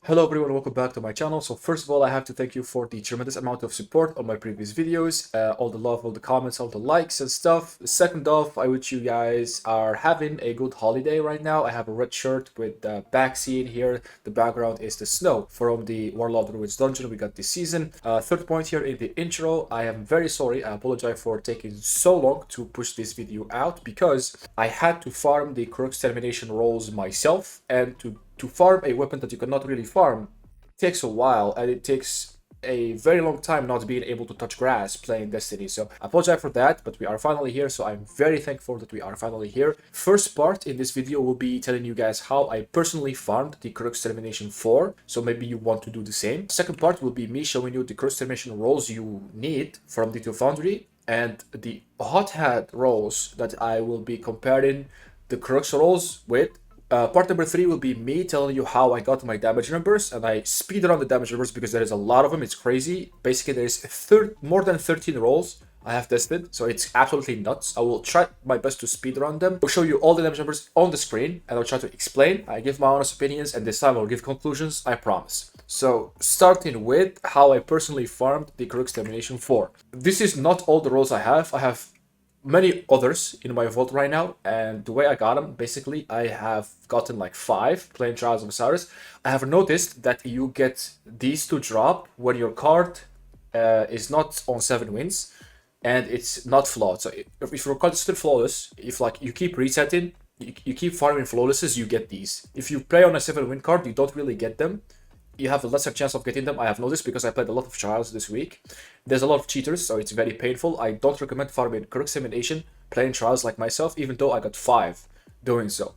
Hello everyone, welcome back to my channel. So first of all, I have to thank you for the tremendous amount of support on my previous videos, all the love, all the comments, all the likes and stuff. Second off, I wish you guys are having a good holiday right now. I have a red shirt with the back scene here. The background is the snow from the Warlord Ruins dungeon we got this season. Third point here in the intro, I am very sorry. I apologize for taking so long to push this video out because I had to farm the Crux Termination rolls myself, and to farm a weapon that you cannot really farm takes a while, and it takes a very long time not being able to touch grass playing Destiny. So I apologize for that, but we are finally here, so I'm very thankful that we are finally here. First part in this video will be telling you guys how I personally farmed the Crux Termination 4, so maybe you want to do the same. Second part will be me showing you the Crux Termination rolls you need from the foundry, and the hot head rolls that I will be comparing the Crux rolls with. Part number 3 will be me telling you how I got my damage numbers, and I speed around the damage numbers because there is a lot of them. It's crazy. Basically, there is more than 13 rolls I have tested, so it's absolutely nuts. I will try my best to speed around them. I'll show you all the damage numbers on the screen, and I'll try to explain. I give my honest opinions, and this time I'll give conclusions, I promise. So, starting with how I personally farmed the Crux Termination 4. This is not all the rolls I have. I have many others in my vault right now, and the way I got them, basically I have gotten like 5 playing Trials of Osiris. I have noticed that you get these to drop when your card is not on 7 wins and it's not flawed. So if your card is still flawless, if like you keep resetting, you keep farming flawlesses, you get these. If you play on a 7 win card, you don't really get them. You have a lesser chance of getting them. I have noticed because I played a lot of trials this week. There's a lot of cheaters, so it's very painful. I don't recommend farming Crux Termination playing trials like myself, even though I got 5 doing so.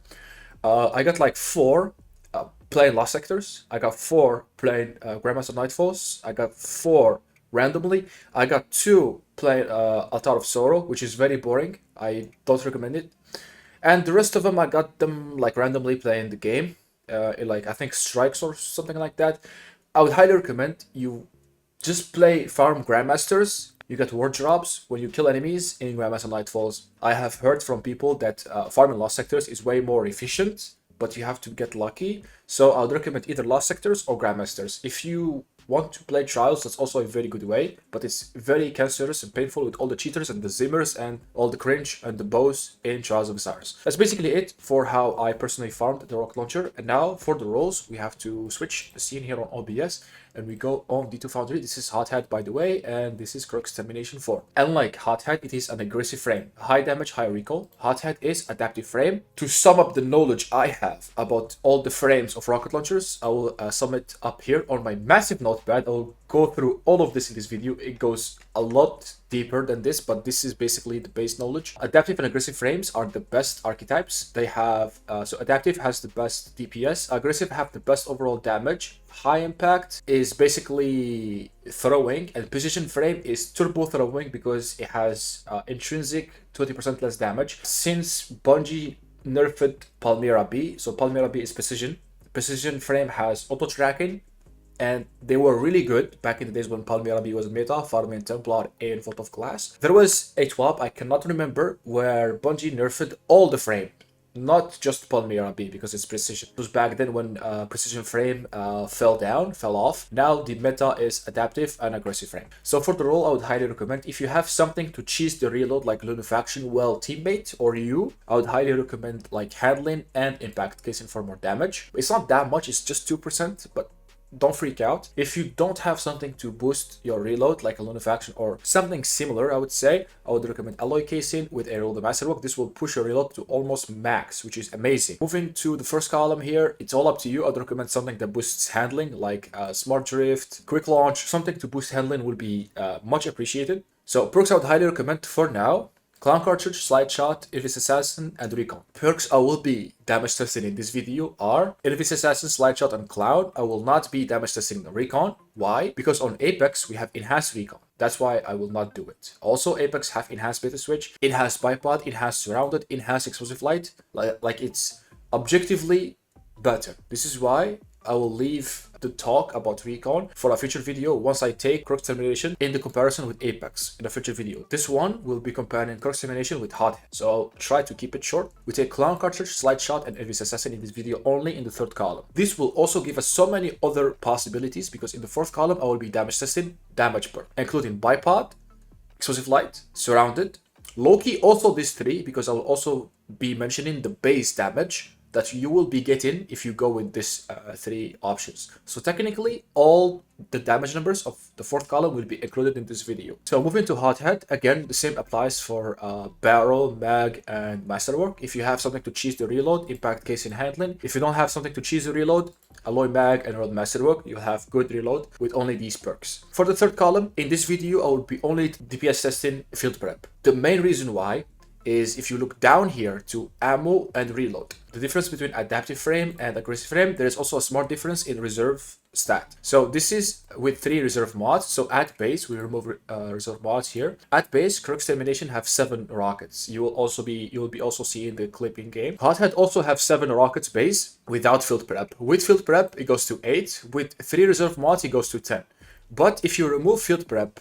I got like 4 playing Lost Sectors. I got 4 playing Grandmaster Nightfalls. I got 4 randomly. I got 2 playing Altar of Sorrow, which is very boring. I don't recommend it. And the rest of them, I got them like randomly playing the game. Like I think strikes or something like that. I would highly recommend you just play farm Grandmasters. You get ward drops when you kill enemies in Grandmaster Nightfalls. I have heard from people that farming Lost Sectors is way more efficient, but you have to get lucky. So I would recommend either Lost Sectors or Grandmasters. If you want to play trials, that's also a very good way, but it's very cancerous and painful with all the cheaters and the zimmers and all the cringe and the bows in Trials of Osiris. That's basically it for how I personally farmed the rocket launcher. And now for the rolls, we have to switch the scene here on OBS and we go on D2 Foundry. This is Hot Head, by the way, and this is Crux Termination 4. Unlike Hot Head, it is an aggressive frame. High damage, high recall. Hot Head is adaptive frame. To sum up the knowledge I have about all the frames of rocket launchers, I will sum it up here on my massive notepad. I will go through all of this in this video. It goes a lot deeper than this, but this is basically the base knowledge. Adaptive and aggressive frames are the best archetypes. They have, so adaptive has the best DPS, aggressive have the best overall damage, high impact is basically throwing, and precision frame is turbo throwing because it has intrinsic 20% less damage. Since Bungie nerfed Palmyra B, so Palmyra B is precision frame has auto tracking, and they were really good back in the days when Palmyra B was meta, farming Templar and Vault of Glass. There was a TWAP, I cannot remember, where Bungie nerfed all the frame, not just Palmyra B because it's precision. It was back then when precision frame fell off. Now the meta is adaptive and aggressive frame. So for the role, I would highly recommend, if you have something to cheese the reload like Lunafaction, well teammate or you, I would highly recommend like handling and impact casing for more damage. It's not that much, it's just 2%, but don't freak out. If you don't have something to boost your reload like a Lunafaction or something similar, I would say I would recommend alloy casing with a roll the masterwork. This will push your reload to almost max, which is amazing. Moving to the first column here, it's all up to you. I'd recommend something that boosts handling like smart drift, quick launch. Something to boost handling will be much appreciated. So perks I would highly recommend for now: Clown Cartridge, Slide Shot, Elvis Assassin, and Recon. Perks I will be damage testing in this video are Elvis Assassin, Slide Shot, and Clown. I will not be damage testing the Recon. Why? Because on Apex we have Enhanced Recon. That's why I will not do it. Also, Apex have Enhanced Beta Switch, Enhanced Bipod, Enhanced Surrounded, Enhanced Explosive Light. Like it's objectively better. This is why I will leave the talk about recon for a future video once I take Crux Termination in the comparison with Apex in a future video. This one will be comparing Crux Termination with HOT HEAD, so I'll try to keep it short. We take Clown Cartridge, Slide Shot, and Envious Assassin in this video only in the third column. This will also give us so many other possibilities because in the fourth column I will be damage testing damage per, including Bipod, Explosive Light, Surrounded, Loki, also these three because I will also be mentioning the base damage that you will be getting if you go with these three options. So technically, all the damage numbers of the fourth column will be included in this video. So moving to Hot Head, again, the same applies for barrel, mag, and masterwork. If you have something to cheese the reload, impact casing handling. If you don't have something to cheese the reload, alloy mag and road masterwork, you'll have good reload with only these perks. For the third column, in this video, I will be only DPS testing field prep. The main reason why is if you look down here to ammo and reload. The difference between adaptive frame and aggressive frame, there is also a small difference in reserve stat. So this is with 3 reserve mods. So at base, we remove reserve mods here. At base, Crux Termination have 7 rockets. You will be also seeing the clip in game. Hot Head also have 7 rockets base without field prep. With field prep, it goes to 8. With 3 reserve mods, it goes to 10. But if you remove field prep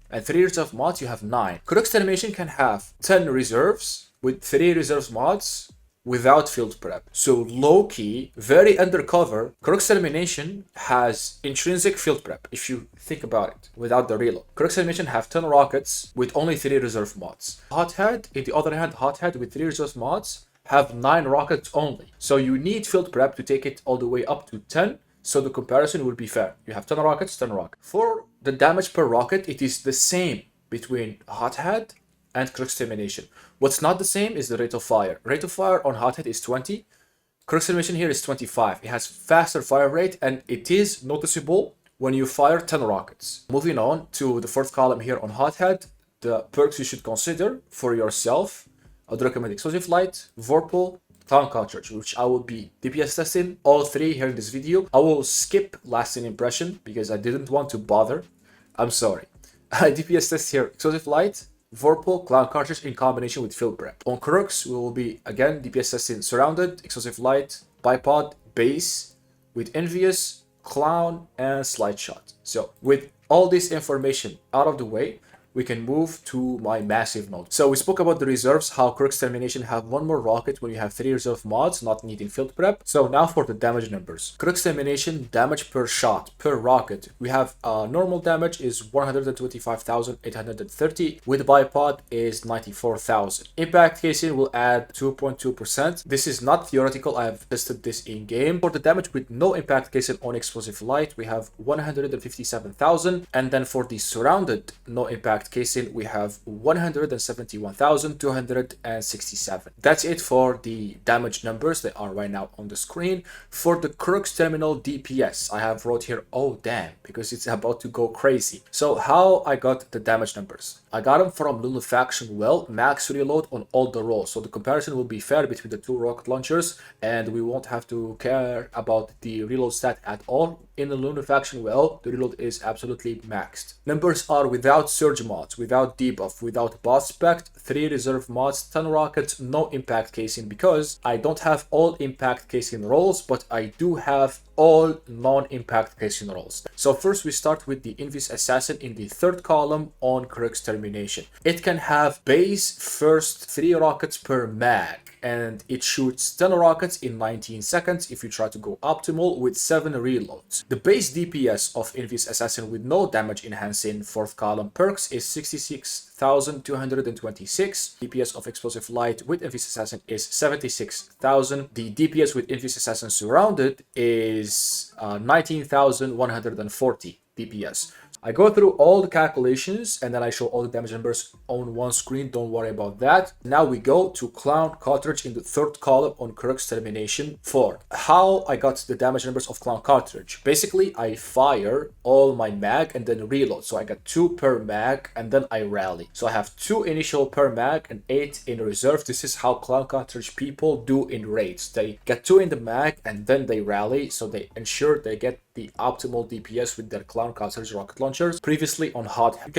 and 3 reserve mods, you have 9. Crux Termination can have 10 reserves with 3 reserve mods without field prep. So low-key, very undercover, Crux Termination has intrinsic field prep, if you think about it, without the reload. Crux Termination have 10 rockets with only 3 reserve mods. Hot Head, in the other hand, Hot Head with 3 reserve mods have 9 rockets only. So you need field prep to take it all the way up to 10. So the comparison will be fair. You have 10 rockets, 10 rockets. For the damage per rocket, it is the same between Hot Head and Crux Termination. What's not the same is the rate of fire. Rate of fire on Hot Head is 20. Crux Termination here is 25. It has faster fire rate and it is noticeable when you fire 10 rockets. Moving on to the fourth column here on Hot Head, the perks you should consider for yourself. I would recommend Explosive Light, Vorpal, Clown Cartridge, which I will be DPS testing all 3 here in this video. I will skip lasting impression because I didn't want to bother. I'm sorry. I DPS test here Explosive Light, Vorpal, Clown Cartridge in combination with field prep. On Crux, we will be again DPS testing Surrounded, Explosive Light, Bipod, Base with Envious, Clown, and Slide Shot. So with all this information out of the way, we can move to my massive node. So we spoke about the reserves, how Crux Termination have 1 more rocket when you have 3 reserve mods, not needing field prep. So now for the damage numbers. Crux Termination damage per shot, per rocket. We have normal damage is 125,830, with Bipod is 94,000. Impact casing will add 2.2%. This is not theoretical, I have tested this in game. For the damage with no impact casing on Explosive Light, we have 157,000. And then for the surrounded no impact casing, we have 171,267. That's it for the damage numbers that are right now on the screen. For the Crux Terminal DPS, I have wrote here, oh damn, because it's about to go crazy. So how I got the damage numbers? I got them from Lunafaction Well, max reload on all the rolls. So the comparison will be fair between the 2 rocket launchers and we won't have to care about the reload stat at all. In the Lunafaction Well, the reload is absolutely maxed. Numbers are without surge mods, without debuff, without boss spec, 3 reserve mods, 10 rockets, no impact casing because I don't have all impact casing rolls, but I do have all non-impact casing rolls. So first we start with the Envious Assassin in the third column on Crux Termination. It can have base first 3 rockets per mag, and it shoots 10 rockets in 19 seconds if you try to go optimal with 7 reloads. The base DPS of Envious Assassin with no damage enhancing fourth column perks is 66,226. DPS of Explosive Light with Envious Assassin is 76,000. The DPS with Envious Assassin Surrounded is 19,140 DPS. I go through all the calculations and then I show all the damage numbers on one screen. Don't worry about that. Now we go to Clown Cartridge in the third column on Crux Termination 4. How I got the damage numbers of Clown Cartridge. Basically, I fire all my mag and then reload. So I got 2 per mag and then I rally. So I have 2 initial per mag and 8 in reserve. This is how Clown Cartridge people do in raids. They get 2 in the mag and then they rally. So they ensure they get the optimal DPS with their Clown Cartridge rocket launchers. Previously on Hot, you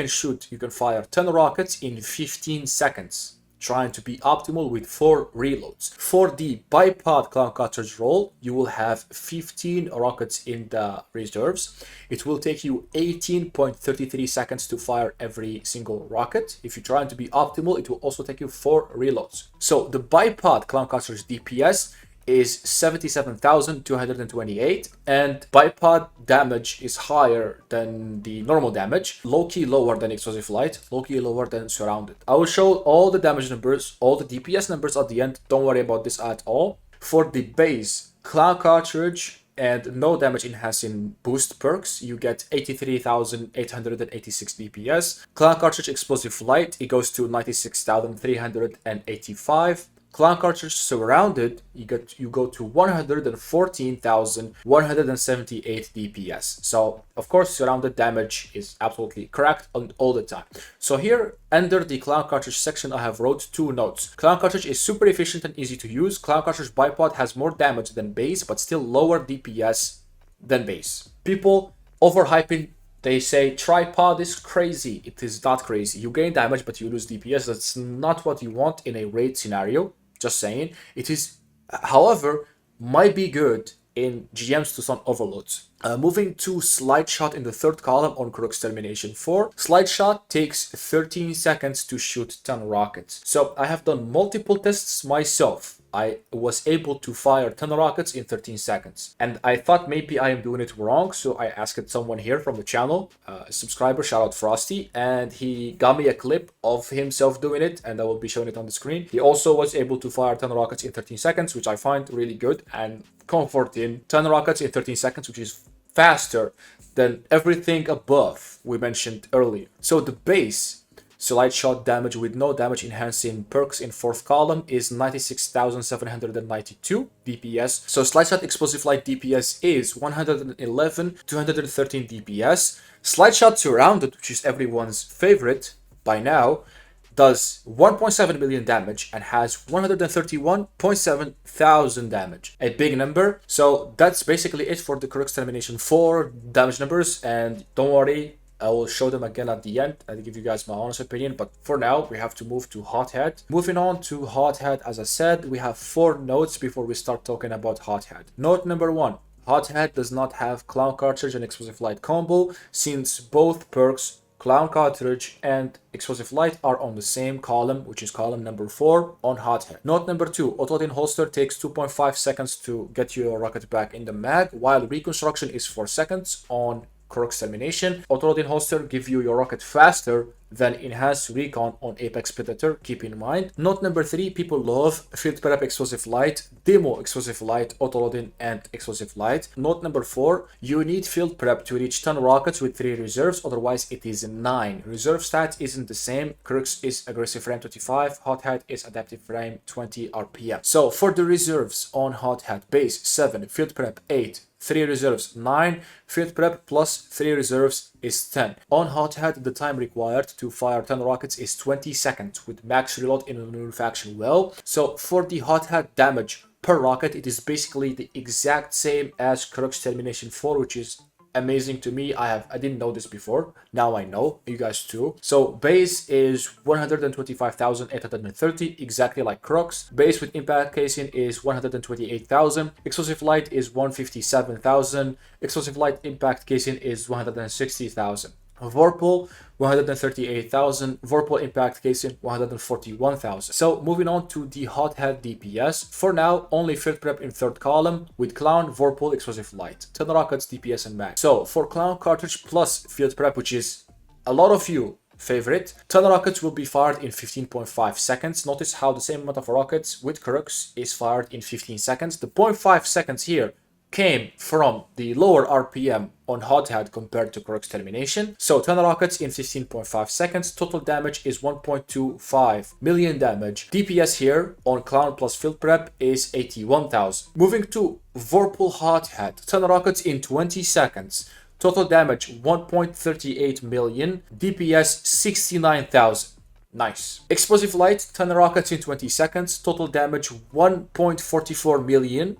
can fire 10 rockets in 15 seconds trying to be optimal with 4 reloads. For the bipod clown cartridge roll, you will have 15 rockets in the reserves. It will take you 18.33 seconds to fire every single rocket. If you're trying to be optimal, it will also take you 4 reloads. So the bipod clown cartridge DPS is 77,228, and bipod damage is higher than the normal damage, low-key lower than explosive light, low-key lower than surrounded. I will show all the damage numbers, all the DPS numbers at the end. Don't worry about this at all. For the base clown cartridge and no damage enhancing boost perks, you get 83,886 DPS. Clown cartridge explosive light, it goes to 96,385. Clown cartridge surrounded, you go to 114,178 DPS. So of course surrounded damage is absolutely correct all the time. So here under the clown cartridge section, I have wrote 2 notes. Clown cartridge is super efficient and easy to use. Clown cartridge bipod has more damage than base, but still lower DPS than base. People overhyping. They say tripod is crazy. It is not crazy. You gain damage, but you lose DPS. That's not what you want in a raid scenario. Just saying. It is, however, might be good in GMs to some overloads. Moving to slide shot in the 3rd column on Crux Termination 4. Slide shot takes 13 seconds to shoot 10 rockets. So I have done multiple tests myself. I was able to fire 10 rockets in 13 seconds. And I thought maybe I am doing it wrong. So I asked someone here from the channel, a subscriber, shout out Frosty. And he got me a clip of himself doing it. And I will be showing it on the screen. He also was able to fire 10 rockets in 13 seconds, which I find really good and comforting. 10 rockets in 13 seconds, which is faster than everything above we mentioned earlier. So the base slide shot damage with no damage enhancing perks in 4th column is 96,792 DPS. So slide shot explosive light DPS is 111,213 DPS. Slide shot surrounded, which is everyone's favorite by now, does 1.7 million damage and has 131.7 thousand damage. A big number. So that's basically it for the Crux Termination 4 damage numbers. And don't worry, I will show them again at the end and give you guys my honest opinion. But for now, we have to move to Hot Head. Moving on to Hot Head, as I said, we have 4 notes before we start talking about Hot Head. Note number 1. Hot Head does not have Clown Cartridge and Explosive Light combo, since both perks Clown Cartridge and Explosive Light are on the same column, which is column number 4 on Hot Head. Note number 2, auto-load holster takes 2.5 seconds to get your rocket back in the mag, while reconstruction is 4 seconds on Crux Termination. Auto-load holster give you your rocket faster than enhanced recon on Apex Predator, keep in mind. Note number 3, people love field prep explosive light, demo explosive light, auto-loading and explosive light. Note number 4, you need field prep to reach 10 rockets with 3 reserves, otherwise it is 9. Reserve stat isn't the same. Crux is aggressive frame 25, Hot Head is adaptive frame 20 RPM. So for the reserves on Hot Head, base 7, field prep 8, 3 reserves 9, field prep plus 3 reserves is 10. On Hot Head, the time required to fire 10 rockets is 20 seconds with max reload in a manufacturing well. So for the Hot Head damage per rocket, it is basically the exact same as Crux Termination 4, which is amazing to me. I didn't know this before. Now I know, you guys too. So base is 125,830, exactly like Crux. Base with impact casing is 128,000. Explosive light is 157,000. Explosive light impact casing is 160,000. Vorpal 138,000, Vorpal impact casing 141,000. So moving on to the Hot Head DPS. For now, only field prep in 3rd column with Clown, Vorpal, explosive light, 10 rockets, DPS and mag. So for Clown cartridge plus field prep, which is a lot of you favorite, 10 rockets will be fired in 15.5 seconds. Notice how the same amount of rockets with Crux is fired in 15 seconds. The 0.5 seconds here came from the lower RPM on Hot Head compared to Crux Termination. So 10 rockets in 15.5 seconds. Total damage is 1.25 million damage. DPS here on Clown plus field prep is 81,000. Moving to Vorpal Hot Head, 10 rockets in 20 seconds. Total damage 1.38 million. DPS 69,000. Nice. Explosive light, 10 rockets in 20 seconds. Total damage 1.44 million.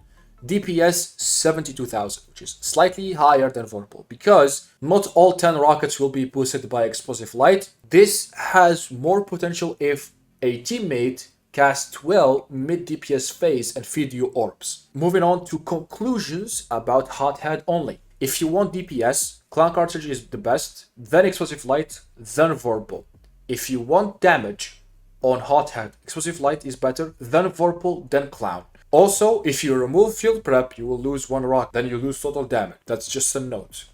DPS 72,000, which is slightly higher than Vorpal because not all 10 rockets will be boosted by explosive light. This has more potential if a teammate cast 12 mid DPS phase and feed you orbs. Moving on to conclusions about Hot Head only. If you want DPS, Clown Cartridge is the best, then Explosive Light, then Vorpal. If you want damage on Hot Head, Explosive Light is better, then Vorpal, then Clown. Also, if you remove Field Prep, you will lose 1 rock, then you lose total damage. That's just a note.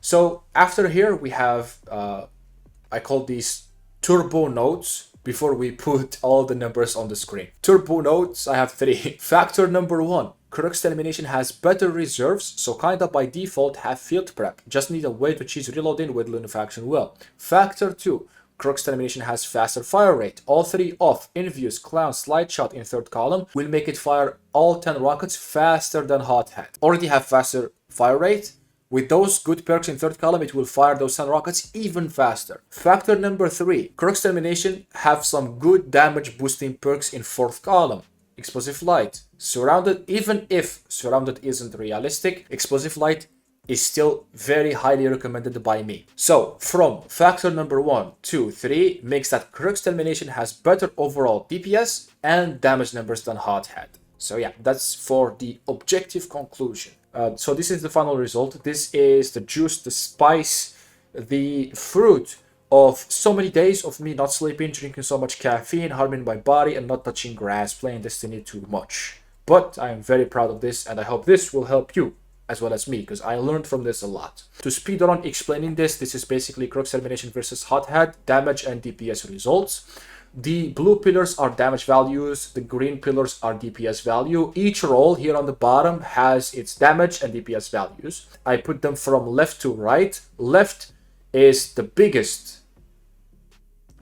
So after here, we have, I call these turbo notes before we put all the numbers on the screen. Turbo notes, I have 3. Factor number 1. Crux Termination has better reserves, so kinda by default have Field Prep. Just need a way to cheese reloading with Lunafaction well. Factor 2. Crux Termination has faster fire rate. All 3 off, Envious, Clown, Slide Shot in 3rd column will make it fire all 10 rockets faster than Hot Head. Already have faster fire rate. With those good perks in 3rd column, it will fire those 10 rockets even faster. Factor number 3. Crux Termination have some good damage boosting perks in 4th column. Explosive Light. Surrounded, even if Surrounded isn't realistic, Explosive Light is still very highly recommended by me. So from factor number 1, 2, 3 makes that Crux Termination has better overall DPS and damage numbers than Hot Head. So yeah, that's for the objective conclusion. So this is the final result. This is the juice, the spice, the fruit of so many days of me not sleeping, drinking so much caffeine, harming my body, and not touching grass, playing Destiny too much. But I am very proud of this, and I hope this will help you as well as me, because I learned from this a lot. To speed on explaining this is basically Crux Termination versus Hot Head, damage and DPS results. The blue pillars are damage values, the green pillars are DPS value. Each roll here on the bottom has its damage and DPS values. I put them from left to right. Left is the biggest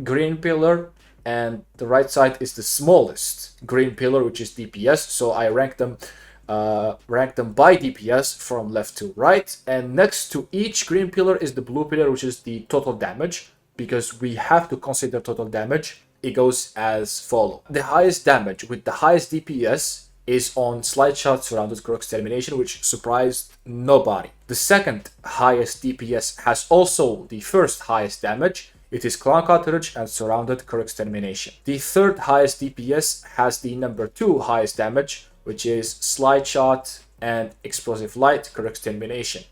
green pillar, and the right side is the smallest green pillar, which is DPS. So I rank them by DPS from left to right, and next to each green pillar is the blue pillar, which is the total damage, because we have to consider total damage. It goes as follows. The highest damage with the highest DPS is on Slide Shot Surrounded Crux Termination, which surprised nobody. The second highest DPS has also the first highest damage. It is Clown Cartridge and Surrounded Crux Termination. The third highest DPS has the number 2 highest damage, which is Slide Shot and Explosive Light Crux Termination.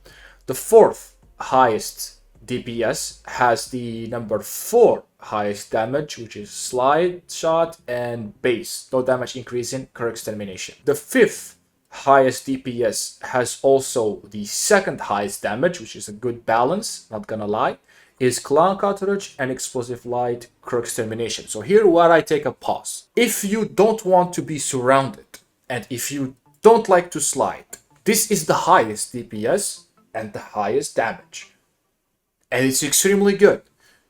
The fourth highest DPS has the number 4 highest damage, which is Slide Shot and Base, no damage increasing Crux Termination. The fifth highest DPS has also the second highest damage, which is a good balance, not gonna lie, is Clown Cartridge and Explosive Light Crux Termination. So here where I take a pause. If you don't want to be surrounded, and if you don't like to slide, this is the highest DPS and the highest damage. And it's extremely good.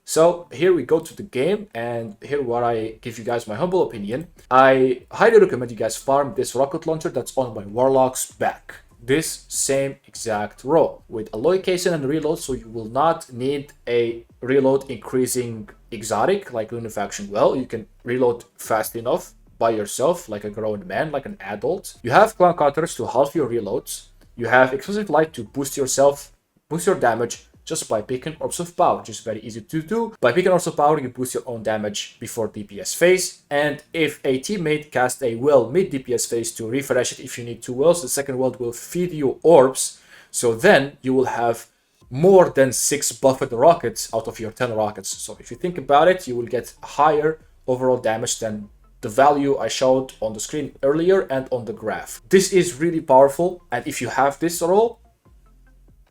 So here we go to the game, and here where I give you guys my humble opinion. I highly recommend you guys farm this rocket launcher that's on my Warlock's back. This same exact roll with alloy casing and reload, so you will not need a reload increasing exotic like Lunafaction. Well, you can reload fast enough by yourself, like a grown man, like an adult. You have Clown Cartridge to halve your reloads. You have Explosive Light to boost yourself, boost your damage just by picking Orbs of Power, which is very easy to do. By picking Orbs of Power, you boost your own damage before DPS phase. And if a teammate casts a well mid DPS phase to refresh it, if you need 2 wells, the second well will feed you orbs. So then you will have more than 6 buffed rockets out of your 10 rockets. So if you think about it, you will get higher overall damage than the value I showed on the screen earlier and on the graph. This is really powerful, and if you have this roll,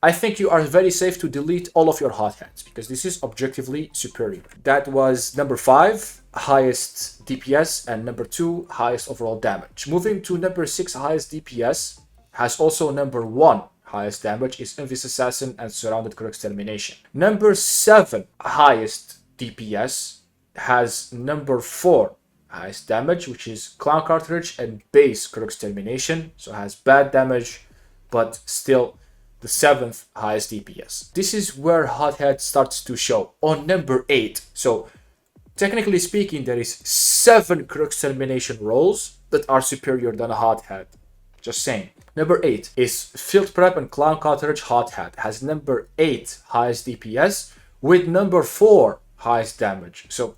I think you are very safe to delete all of your hot heads, because this is objectively superior. That was number 5, highest DPS, and number 2, highest overall damage. Moving to number 6, highest DPS, has also number 1, highest damage, is Envious Assassin and Surrounded Crux Termination. Number 7, highest DPS, has number 4, highest damage, which is Clown Cartridge and Base Crux Termination, so has bad damage, but still the 7th highest DPS. This is where Hot Head starts to show on number 8. So technically speaking, there is 7 Crux Termination rolls that are superior than a Hot Head. Just saying. Number 8 is Field Prep and Clown Cartridge Hot Head. Has number 8 highest DPS with number 4 highest damage. So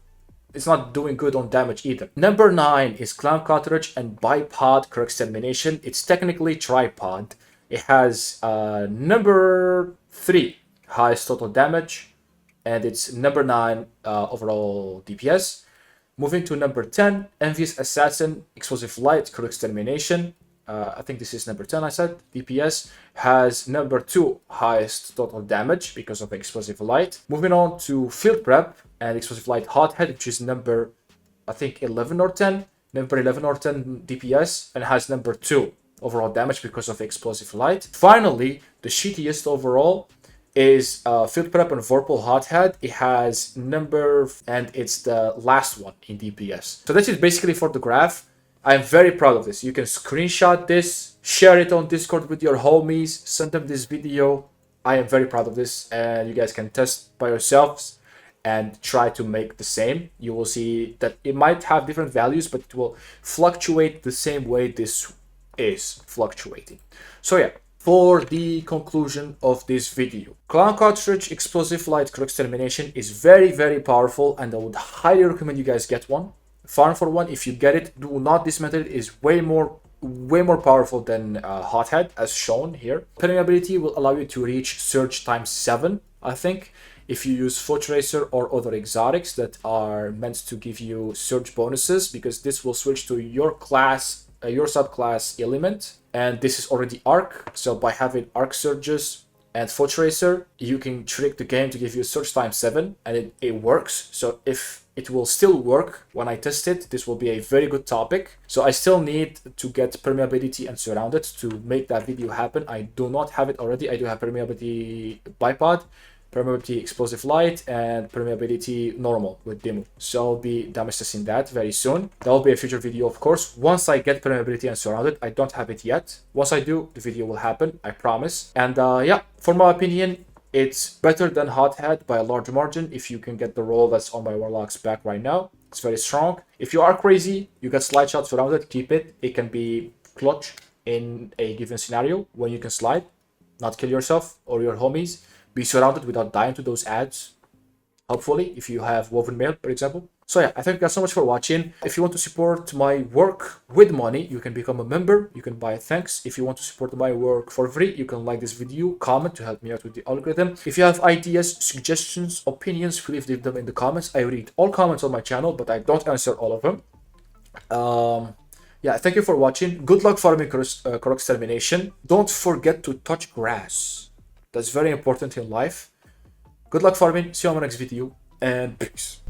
it's not doing good on damage either. Number 9 is Clown Cartridge and Bipod Crux Termination. It's technically tripod. It has number 3 highest total damage, and it's number 9 overall DPS. Moving to number 10, Envious Assassin Explosive Light Crux Termination. I think this is number 10, I said. DPS has number 2 highest total damage because of Explosive Light. Moving on to Field Prep and Explosive Light Hot Head, which is number, I think, 11 or 10. Number 11 or 10 DPS, and has number 2 overall damage because of Explosive Light. Finally, the shittiest overall is Field Prep and Vorpal Hot Head. It has number, and it's the last one in DPS. So this is basically for the graph. I'm very proud of this. You can screenshot this, share it on Discord with your homies, send them this video. I am very proud of this, and you guys can test by yourselves and try to make the same. You will see that it might have different values, but it will fluctuate the same way this is fluctuating. So yeah, for the conclusion of this video, Clown Cartridge Explosive Light Crux Termination is very, very powerful, and I would highly recommend you guys get one. Farm for one. If you get it, do not dismantle it. It is way more powerful than Hot Head, as shown here. Permeability will allow you to reach Surge times 7, I think, if you use Foot Tracer or other exotics that are meant to give you surge bonuses, because this will switch to your class, your subclass element, and this is already Arc. So by having Arc Surges and Foot Tracer, you can trick the game to give you Surge times 7, and it works. So if it will still work when I test it, this will be a very good topic. So I still need to get permeability and surrounded to make that video happen. I do not have it already. I do have permeability bipod, permeability explosive light, and permeability normal with demo. So I'll be damage testing that very soon. That will be a future video, of course. Once I get permeability and surrounded, I don't have it yet. Once I do, the video will happen, I promise. And yeah, for my opinion, it's better than Hot Head by a large margin. If you can get the roll that's on my Warlock's back right now, it's very strong. If you are crazy, you get slide shot surrounded, keep it. It can be clutch in a given scenario when you can slide, not kill yourself or your homies. Be surrounded without dying to those ads, hopefully, if you have woven mail, for example. So yeah, I thank you guys so much for watching. If you want to support my work with money, you can become a member. You can buy thanks. If you want to support my work for free, you can like this video, comment to help me out with the algorithm. If you have ideas, suggestions, opinions, please leave them in the comments. I read all comments on my channel, but I don't answer all of them. Yeah, thank you for watching. Good luck farming Crux Termination. Don't forget to touch grass. That's very important in life. Good luck farming. See you on my next video, and peace.